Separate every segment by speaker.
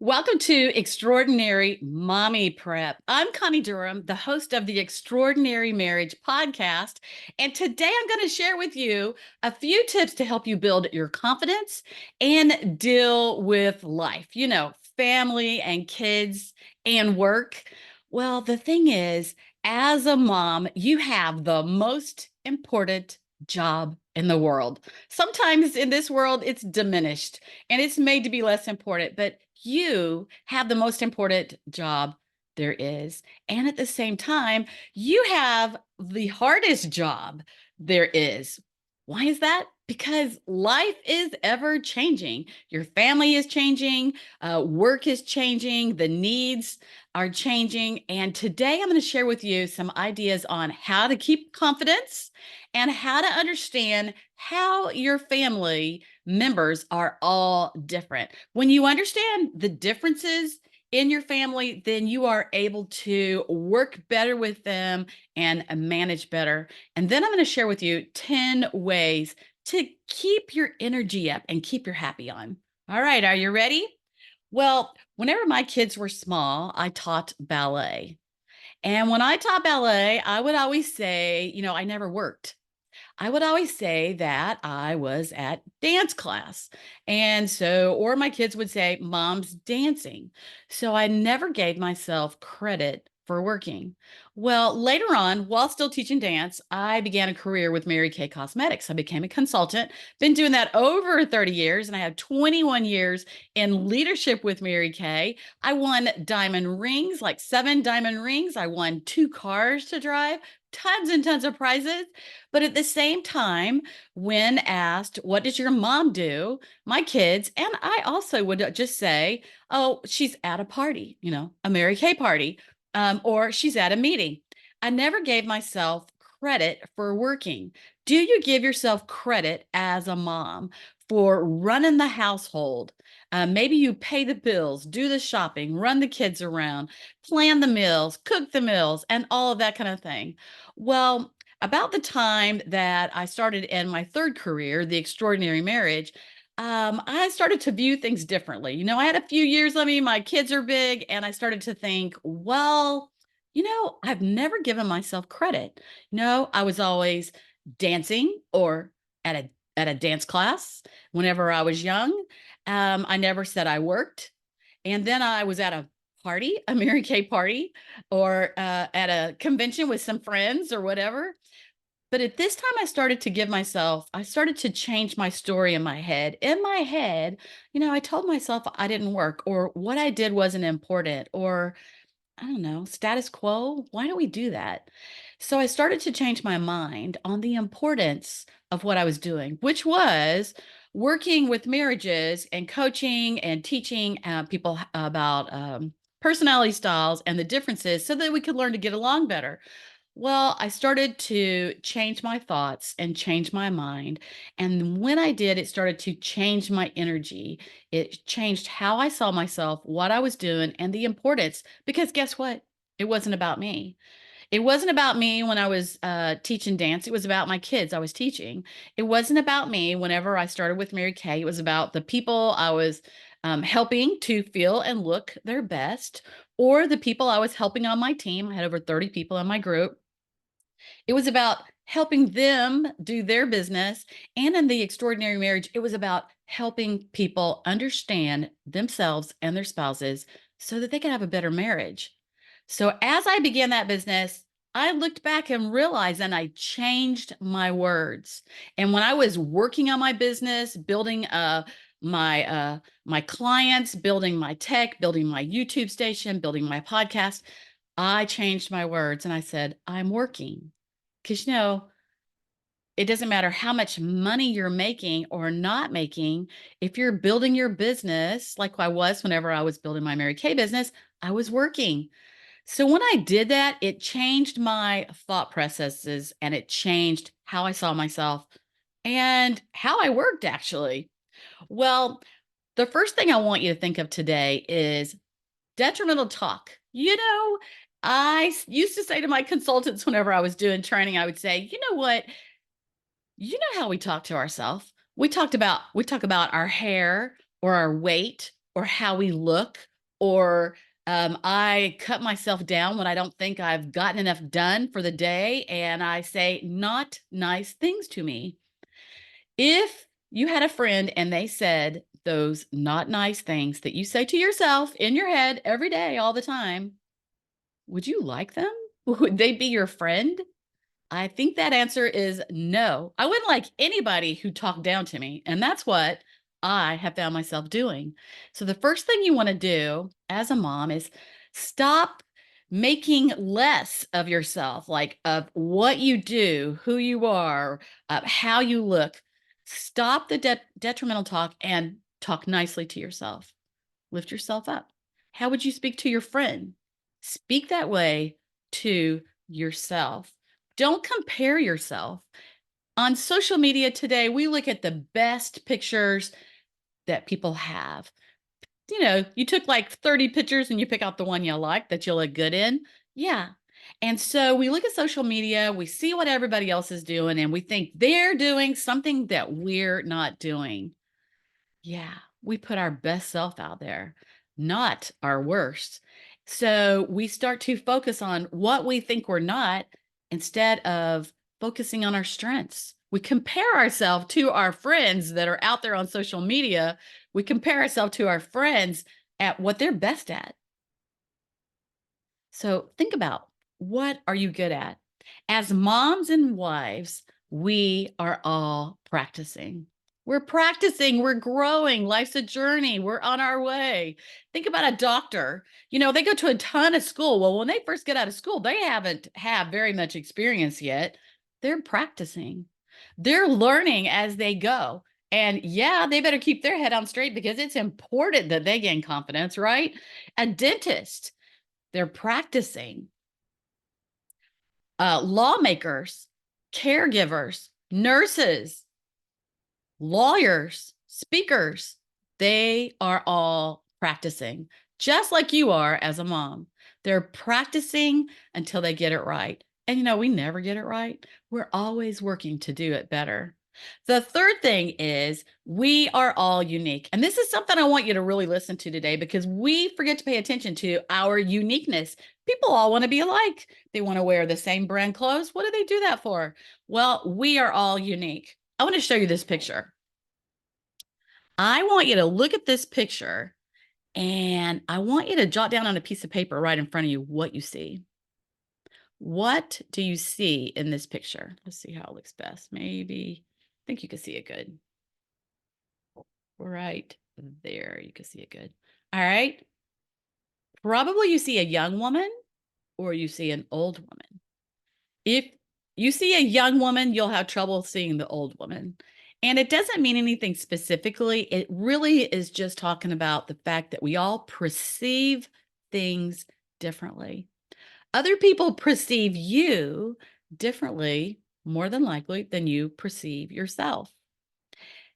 Speaker 1: Welcome to Extraordinary Mommy Prep. I'm Connie Durham, the host of the Extraordinary Marriage podcast. And today I'm going to share with you a few tips to help you build your confidence and deal with life, family and kids and work. Well, the thing is, as a mom, you have the most important job in the world. Sometimes in this world, it's diminished and it's made to be less important, but you have the most important job there is. And at the same time, you have the hardest job there is. Why is that? Because life is ever changing. Your family is changing, work is changing, the needs are changing. And today I'm going to share with you some ideas on how to keep confidence and how to understand how your family members are all different. When you understand the differences in your family, then you are able to work better with them and manage better. And then I'm going to share with you 10 ways to keep your energy up and keep your happy on. All right, are you ready? Well, whenever my kids were small, I taught ballet. And when I taught ballet, I would always say, I never worked. I would always say that I was at dance class. And so, or my kids would say, Mom's dancing. So I never gave myself credit for working. Well, later on, while still teaching dance, I began a career with Mary Kay Cosmetics. I became a consultant, been doing that over 30 years, and I have 21 years in leadership with Mary Kay. I won diamond rings, like 7 diamond rings. I won 2 cars to drive, tons and tons of prizes. But at the same time, when asked, what does your mom do? My kids, and I also would just say, oh, she's at a party, a Mary Kay party, or she's at a meeting. I never gave myself credit for working. Do you give yourself credit as a mom for running the household? Maybe you pay the bills, do the shopping, run the kids around, plan the meals, cook the meals, and all of that kind of thing. Well, about the time that I started in my third career, the extraordinary marriage, I started to view things differently. I had a few years on me, my kids are big, and I started to think, well, I've never given myself credit. I was always dancing or at a dance class whenever I was young. I never said I worked. And then I was at a party, a Mary Kay party, or at a convention with some friends or whatever. But at this time, I started to change my story in my head. In my head, I told myself I didn't work or what I did wasn't important or I don't know, status quo. Why don't we do that? So I started to change my mind on the importance of what I was doing, which was working with marriages and coaching and teaching people about personality styles and the differences so that we could learn to get along better. Well, I started to change my thoughts and change my mind. And when I did, it started to change my energy. It changed how I saw myself, what I was doing, and the importance. Because guess what? It wasn't about me. It wasn't about me when I was teaching dance. It was about my kids I was teaching. It wasn't about me whenever I started with Mary Kay. It was about the people I was helping to feel and look their best, or the people I was helping on my team. I had over 30 people in my group. It was about helping them do their business. And in the extraordinary marriage, it was about helping people understand themselves and their spouses so that they could have a better marriage. So as I began that business, I looked back and realized and I changed my words. And when I was working on my business, building my clients, building my tech, building my YouTube station, building my podcast, I changed my words and I said, I'm working. Because, it doesn't matter how much money you're making or not making. If you're building your business, like I was whenever I was building my Mary Kay business, I was working. So when I did that, it changed my thought processes and it changed how I saw myself and how I worked, actually. Well, the first thing I want you to think of today is detrimental talk. Used to say to my consultants whenever I was doing training, I would say, you know what? You know how we talk to ourselves. We talk about our hair or our weight or how we look or I cut myself down when I don't think I've gotten enough done for the day, and I say not nice things to me. If you had a friend and they said those not nice things that you say to yourself in your head every day, all the time, would you like them? Would they be your friend? I think that answer is no. I wouldn't like anybody who talked down to me. And that's what I have found myself doing. So, the first thing you want to do as a mom is stop making less of yourself, like of what you do, who you are, how you look. Stop the detrimental talk and talk nicely to yourself. Lift yourself up. How would you speak to your friend? Speak that way to yourself. Don't compare yourself. On social media today, we look at the best pictures that people have. You took like 30 pictures and you pick out the one you like that you look good in. Yeah. And so we look at social media, we see what everybody else is doing, and we think they're doing something that we're not doing. Yeah, we put our best self out there, not our worst. So we start to focus on what we think we're not instead of focusing on our strengths. We compare ourselves to our friends that are out there on social media. We compare ourselves to our friends at what they're best at. So think about, what are you good at? As moms and wives, we are all practicing. We're practicing, we're growing. Life's a journey. We're on our way. Think about a doctor. They go to a ton of school. Well, when they first get out of school, they haven't have very much experience yet. They're practicing. They're learning as they go. And yeah, they better keep their head on straight because it's important that they gain confidence, right? A dentist, they're practicing. Lawmakers, caregivers, nurses, lawyers, speakers, they are all practicing, just like you are as a mom. They're practicing until they get it right. And we never get it right. We're always working to do it better. The third thing is, we are all unique. And this is something I want you to really listen to today, because we forget to pay attention to our uniqueness. People all want to be alike. They want to wear the same brand clothes. What do they do that for? Well, we are all unique. I want to show you this picture. I want you to look at this picture, and I want you to jot down on a piece of paper right in front of you what you see. What do you see in this picture? Let's see how it looks best. Maybe, I think you can see it good. Right there, you can see it good. All right. Probably you see a young woman or you see an old woman. If you see a young woman, you'll have trouble seeing the old woman. And it doesn't mean anything specifically. It really is just talking about the fact that we all perceive things differently. Other people perceive you differently, more than likely, than you perceive yourself.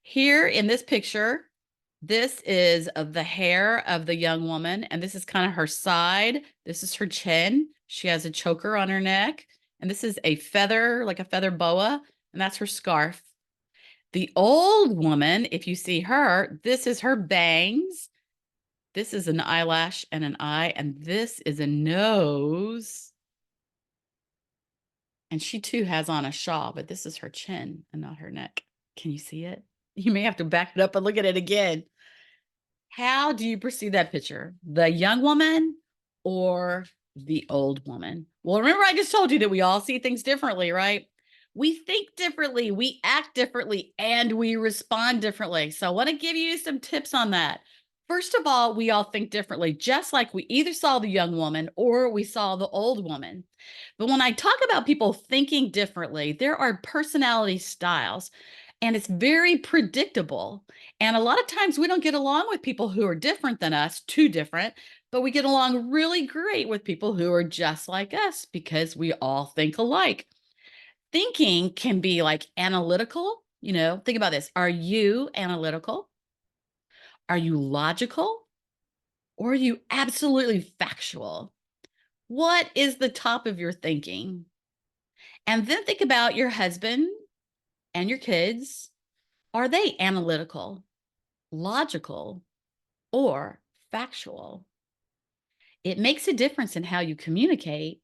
Speaker 1: Here in this picture, this is of the hair of the young woman, and this is kind of her side. This is her chin. She has a choker on her neck, and this is a feather, like a feather boa, and that's her scarf. The old woman, if you see her, this is her bangs. This is an eyelash and an eye, and this is a nose. And she too has on a shawl, but this is her chin and not her neck. Can you see it? You may have to back it up and look at it again. How do you perceive that picture? The young woman or the old woman? Well, remember, I just told you that we all see things differently, right? We think differently, we act differently, and we respond differently. So I want to give you some tips on that. First of all, we all think differently, just like we either saw the young woman or we saw the old woman. But when I talk about people thinking differently, there are personality styles, and it's very predictable. And a lot of times we don't get along with people who are different than us, too different, but we get along really great with people who are just like us because we all think alike. Thinking can be like analytical. Think about this. Are you analytical? Are you logical? Or are you absolutely factual? What is the top of your thinking? And then think about your husband and your kids. Are they analytical, logical, or factual? It makes a difference in how you communicate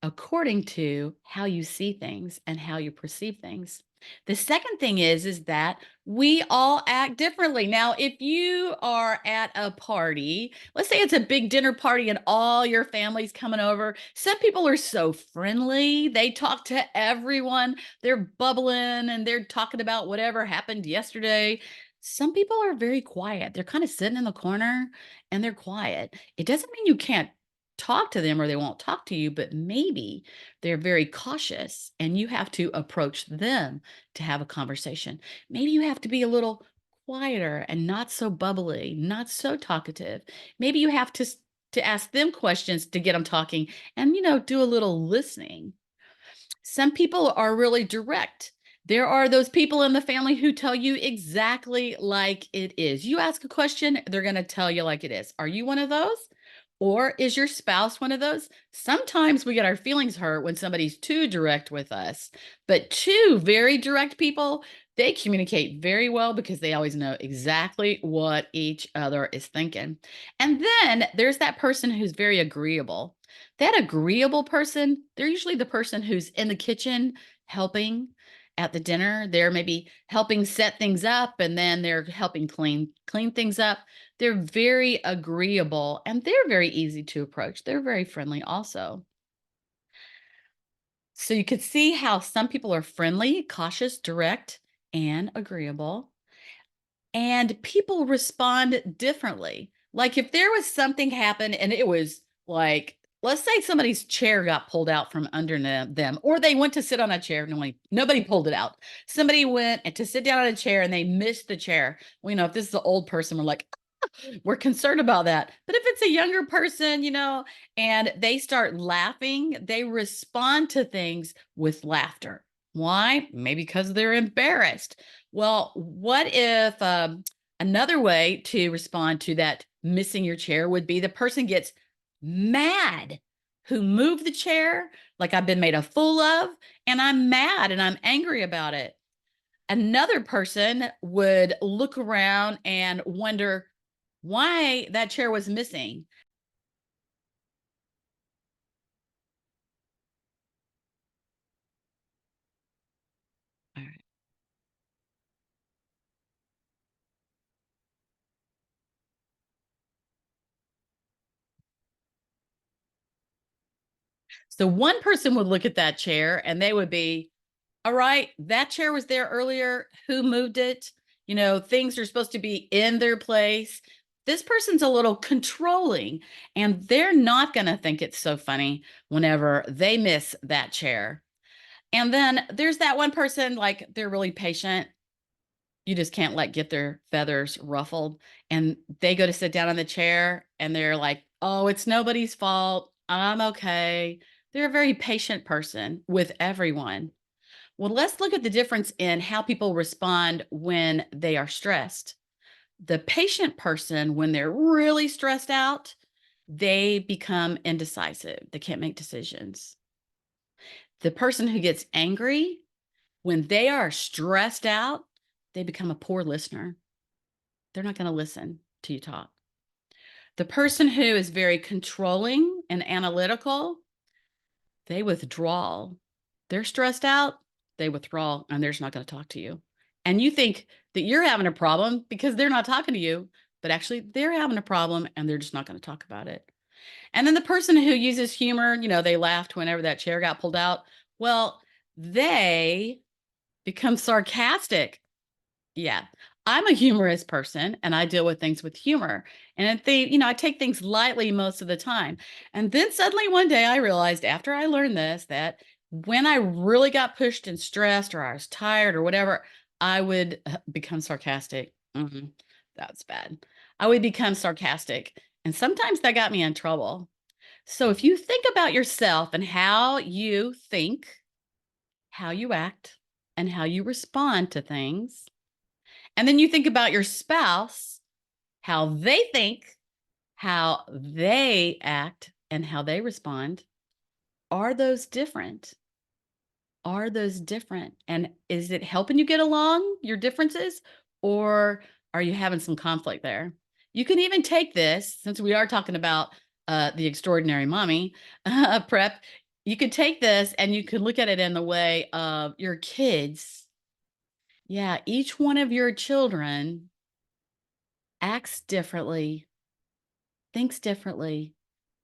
Speaker 1: according to how you see things and how you perceive things. The second thing is that we all act differently. Now, if you are at a party, let's say it's a big dinner party and all your family's coming over, some people are so friendly. They talk to everyone. They're bubbling and they're talking about whatever happened yesterday. Some people are very quiet. They're kind of sitting in the corner and they're quiet. It doesn't mean you can't talk to them or they won't talk to you, but maybe they're very cautious and you have to approach them to have a conversation. Maybe you have to be a little quieter and not so bubbly, not so talkative. Maybe you have to ask them questions to get them talking and do a little listening. Some people are really direct. There are those people in the family who tell you exactly like it is. You ask a question, they're going to tell you like it is. Are you one of those? Or is your spouse one of those? Sometimes we get our feelings hurt when somebody's too direct with us. But two very direct people, they communicate very well because they always know exactly what each other is thinking. And then there's that person who's very agreeable. That agreeable person, they're usually the person who's in the kitchen helping at the dinner. They're maybe helping set things up and then they're helping clean things up. They're very agreeable and they're very easy to approach. They're very friendly also. So you could see how some people are friendly, cautious, direct, and agreeable. And people respond differently. Like if there was something happened and it was like, let's say somebody's chair got pulled out from under them, or they went to sit on a chair, nobody pulled it out. Somebody went to sit down on a chair and they missed the chair. Well, if this is an old person, we're like, we're concerned about that. But if it's a younger person, and they start laughing, they respond to things with laughter. Why? Maybe because they're embarrassed. Well, what if another way to respond to that missing your chair would be the person gets mad who moved the chair, like I've been made a fool of, and I'm mad and I'm angry about it. Another person would look around and wonder why that chair was missing. All right. So one person would look at that chair and they would be, all right, that chair was there earlier. Who moved it? Things are supposed to be in their place. This person's a little controlling and they're not going to think it's so funny whenever they miss that chair. And then there's that one person, like they're really patient. You just can't get their feathers ruffled. And they go to sit down on the chair and they're like, oh, it's nobody's fault. I'm okay. They're a very patient person with everyone. Well, let's look at the difference in how people respond when they are stressed. The patient person, when they're really stressed out, they become indecisive. They can't make decisions. The person who gets angry, when they are stressed out, they become a poor listener. They're not going to listen to you talk. The person who is very controlling and analytical, they withdraw. They're stressed out, they withdraw, and they're just not going to talk to you. And you think that you're having a problem because they're not talking to you, but actually they're having a problem and they're just not going to talk about it. And then the person who uses humor, they laughed whenever that chair got pulled out. Well, they become sarcastic. Yeah. I'm a humorous person and I deal with things with humor. And I take things lightly most of the time. And then suddenly one day I realized after I learned this that when I really got pushed and stressed or I was tired or whatever, I would become sarcastic. That's bad. I would become sarcastic. And sometimes that got me in trouble. So if you think about yourself and how you think, how you act, and how you respond to things, and then you think about your spouse, how they think, how they act, and how they respond. Are those different? Are those different? And is it helping you get along, your differences, or are you having some conflict there? You can even take this, since we are talking about the Extraordinary Mommy Prep, you could take this and you could look at it in the way of your kids. Yeah, each one of your children acts differently, thinks differently,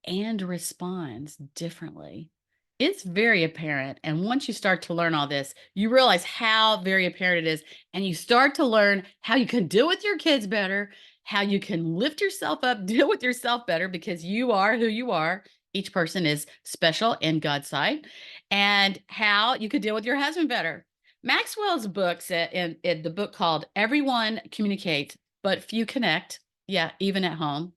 Speaker 1: and responds differently. It's very apparent. And once you start to learn all this, you realize how very apparent it is. And you start to learn how you can deal with your kids better, how you can lift yourself up, deal with yourself better because you are who you are. Each person is special in God's sight, and how you could deal with your husband better. Maxwell's books in the book called Everyone Communicates, but Few Connect. Yeah, even at home.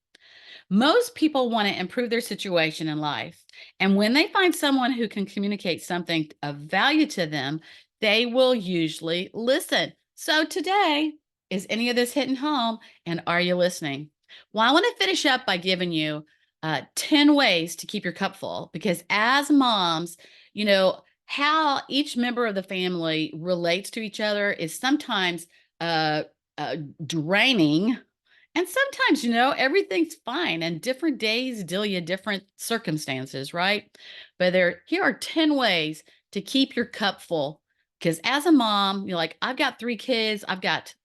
Speaker 1: Most people want to improve their situation in life. And when they find someone who can communicate something of value to them, they will usually listen. So today, is any of this hitting home? And are you listening? Well, I want to finish up by giving you 10 ways to keep your cup full because as moms, how each member of the family relates to each other is sometimes uh, draining, and sometimes, everything's fine and different days deal you different circumstances, right? But here are 10 ways to keep your cup full. Because as a mom, you're like, I've got 3 kids, I've got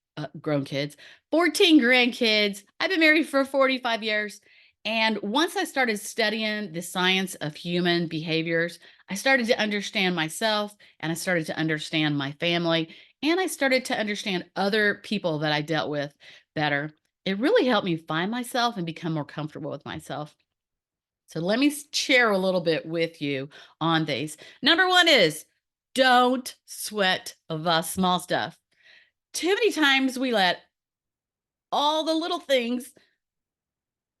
Speaker 1: grown kids, 14 grandkids. I've been married for 45 years. And once I started studying the science of human behaviors, I started to understand myself and I started to understand my family and I started to understand other people that I dealt with better. It really helped me find myself and become more comfortable with myself. So let me share a little bit with you on these. Number one is don't sweat the small stuff. Too many times we let all the little things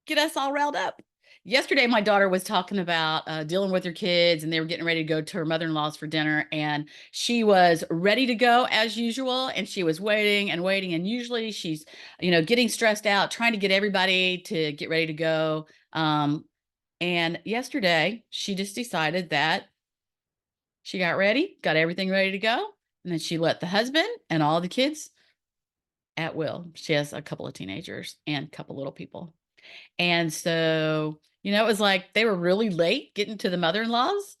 Speaker 1: get us all riled up. Yesterday, my daughter was talking about dealing with her kids, and they were getting ready to go to her mother-in-law's for dinner. And she was ready to go as usual, and she was waiting and waiting. And usually, she's getting stressed out, trying to get everybody to get ready to go. And yesterday, she just decided that she got ready, got everything ready to go, and then she let the husband and all the kids at will. She has a couple of teenagers and a couple little people. And so, it was like they were really late getting to the mother-in-law's.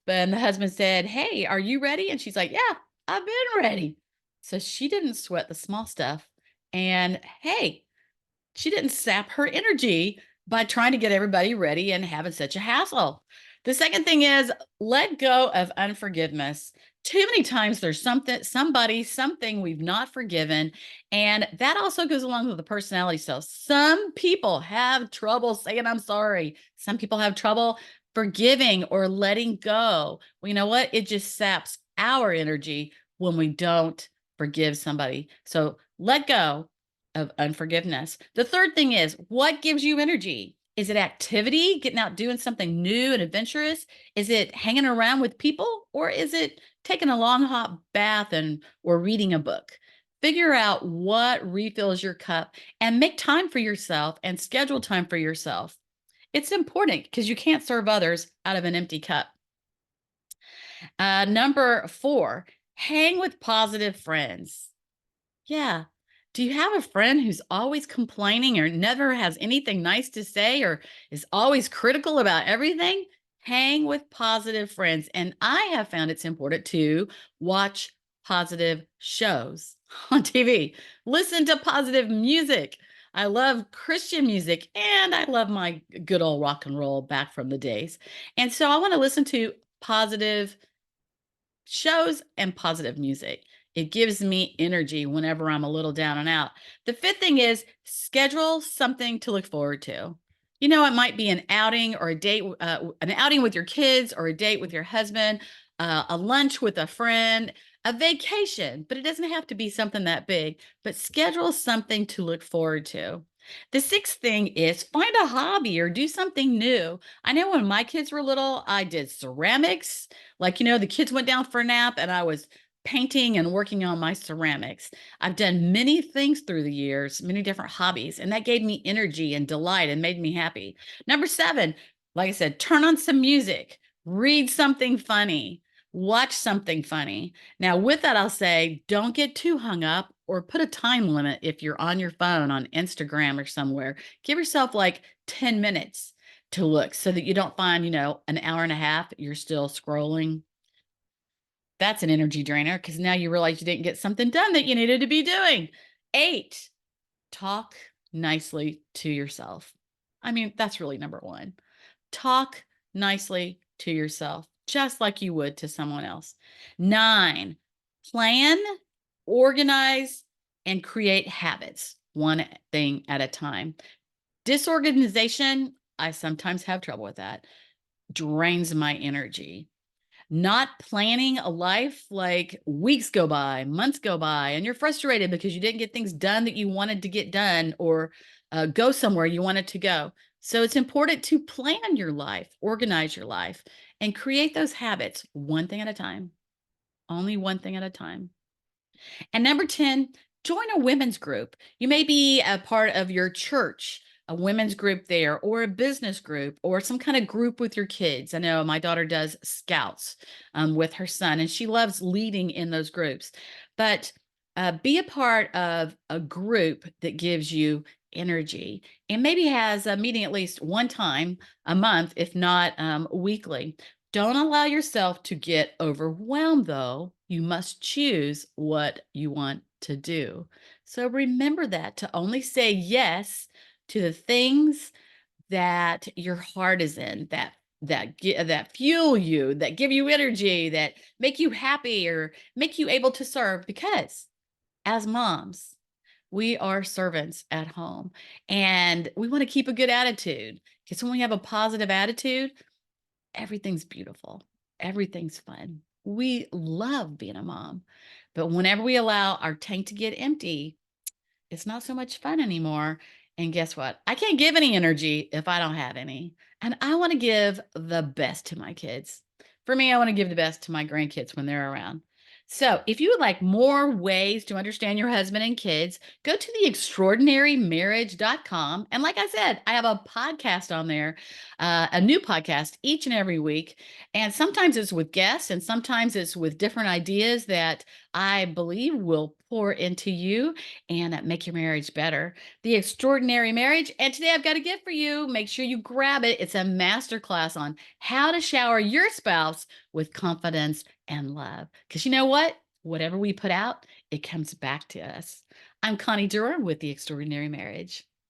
Speaker 1: But the husband said, "Hey, are you ready?" And she's like, "Yeah, I've been ready." So she didn't sweat the small stuff. And hey, she didn't sap her energy by trying to get everybody ready and having such a hassle. The second thing is let go of unforgiveness. Too many times there's something we've not forgiven. And that also goes along with the personality style. Some people have trouble saying, I'm sorry. Some people have trouble forgiving or letting go. Well, you know what? It just saps our energy when we don't forgive somebody. So let go of unforgiveness. The third thing is what gives you energy? Is it activity, getting out doing something new and adventurous? Is it hanging around with people or is it taking a long hot bath and or reading a book? Figure out what refills your cup and make time for yourself and schedule time for yourself. It's important because you can't serve others out of an empty cup. Number 4, hang with positive friends. Yeah. Do you have a friend who's always complaining or never has anything nice to say or is always critical about everything? Hang with positive friends. And I have found it's important to watch positive shows on TV, listen to positive music. I love Christian music and I love my good old rock and roll back from the days. And so I want to listen to positive shows and positive music. It gives me energy whenever I'm a little down and out. The fifth thing is schedule something to look forward to. It might be an outing or a date, an outing with your kids or a date with your husband, a lunch with a friend, a vacation, but it doesn't have to be something that big, but schedule something to look forward to. The sixth thing is find a hobby or do something new. I know when my kids were little, I did ceramics. Like, the kids went down for a nap and I was painting and working on my ceramics. I've done many things through the years, many different hobbies, and that gave me energy and delight and made me happy. Number 7, like I said, turn on some music, read something funny, watch something funny. Now, with that, I'll say don't get too hung up or put a time limit if you're on your phone on Instagram or somewhere. Give yourself like 10 minutes. to look so that you don't find, an hour and a half, you're still scrolling. That's an energy drainer because now you realize you didn't get something done that you needed to be doing. 8, talk nicely to yourself. I mean, that's really number one. Talk nicely to yourself, just like you would to someone else. 9, plan, organize, and create habits, one thing at a time. Disorganization, I sometimes have trouble with that, drains my energy. Not planning a life, like weeks go by, months go by, and you're frustrated because you didn't get things done that you wanted to get done or go somewhere you wanted to go. So it's important to plan your life, organize your life, and create those habits one thing at a time, only one thing at a time. And number 10, join a women's group. You may be a part of your church, a women's group there, or a business group, or some kind of group with your kids. I know my daughter does scouts with her son, and she loves leading in those groups. But be a part of a group that gives you energy and maybe has a meeting at least one time a month, if not weekly. Don't allow yourself to get overwhelmed, though. You must choose what you want to do. So remember that to only say yes to the things that your heart is in, that fuel you, that give you energy, that make you happy or make you able to serve. Because as moms, we are servants at home, and we want to keep a good attitude. Because when we have a positive attitude, everything's beautiful. Everything's fun. We love being a mom. But whenever we allow our tank to get empty, it's not so much fun anymore. And guess what? I can't give any energy if I don't have any. And I want to give the best to my kids. For me, I want to give the best to my grandkids when they're around. So, if you would like more ways to understand your husband and kids, go to theextraordinarymarriage.com. And like I said, I have a podcast on there, a new podcast each and every week. And sometimes it's with guests, and sometimes it's with different ideas that I believe will pour into you and make your marriage better. The Extraordinary Marriage. And today I've got a gift for you. Make sure you grab it. It's a masterclass on how to shower your spouse with confidence and love. Because you know what? Whatever we put out, it comes back to us. I'm Connie Durham with The Extraordinary Marriage.